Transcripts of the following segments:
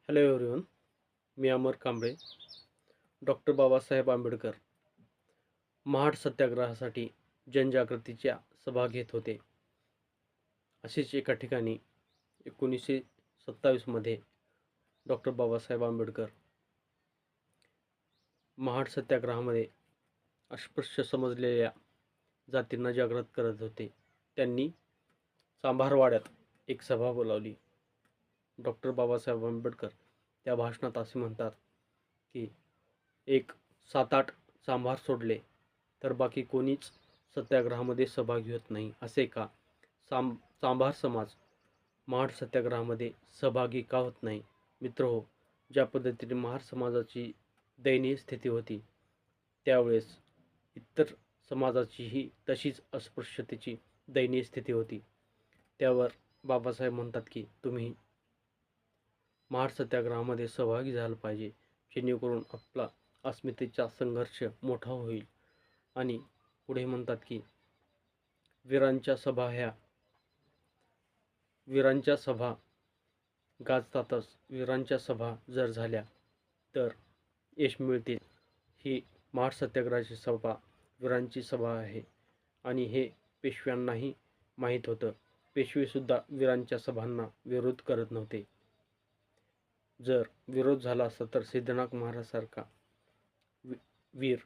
Hello everyone. मी Amar Kamble. Doctor Babasaheb Ambedkar Mahad सत्याग्रहासाठी जनजागृतीच्या सभा घेत होते. असेच एका ठिकाणी 1927मध्ये डॉक्टर बाबासाहेब आंबेडकर महाड सत्याग्रहामध्ये अस्पृश्य समजलेल्या जातींना जागृत करत होते. त्यांनी चांभारवाड्यात एक सभा बोलावली. डॉक्टर बाबासाहेब आंबेडकर त्या भाषणात असे म्हणतात की एक 7-8 चांभार सोडले तर बाकी कोणीच सत्याग्रहामध्ये सहभाग घेत नाही. असे का? चांभार समाज महाड सत्याग्रहामध्ये सहभागी का होत नाही? मित्रहो, ज्या पद्धतीने महार समाजाची दयनीय स्थिती होती त्यावेळेस इतर समाजाचीही तशीच अस्पृश्यतेची दयनीय स्थिती होती. त्यावर बाबासाहेब म्हणतात की तुम्ही महाड सत्याग्रहामध्ये सहभागी झालं पाहिजे, जेणेकरून आपला अस्मितेचा संघर्ष मोठा होईल. आणि पुढे म्हणतात की वीरांच्या सभा गाजतातच. वीरांच्या सभा जर झाल्या तर यश मिळतील. ही महाड सत्याग्रहाची सभा वीरांची सभा आहे आणि हे पेशव्यांनाही माहीत होतं. पेशवेसुद्धा वीरांच्या सभांना विरोध करत नव्हते. जर विरोध झाला असता तर सिद्धनाथ महाराजसारखा वीर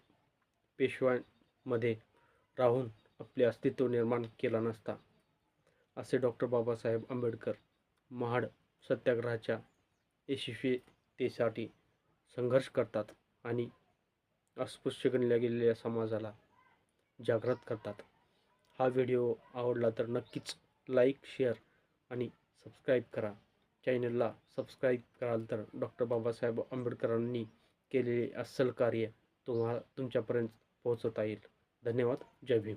पेशव्यांमध्ये राहून आपले अस्तित्व निर्माण केला नसता. असे डॉक्टर बाबासाहेब आंबेडकर महाड सत्याग्रहाच्या यशस्वीतेसाठी संघर्ष करतात आणि अस्पृश्य गणल्या गेलेल्या समाजाला जागृत करतात. हा व्हिडिओ आवडला तर नक्कीच लाईक, शेअर आणि सबस्क्राईब करा. चॅनलला सबस्क्राईब कराल तर डॉक्टर बाबासाहेब आंबेडकरांनी केलेले अस्सल कार्य तुमच्यापर्यंत पोहोचवता येईल. धन्यवाद. जय भीम.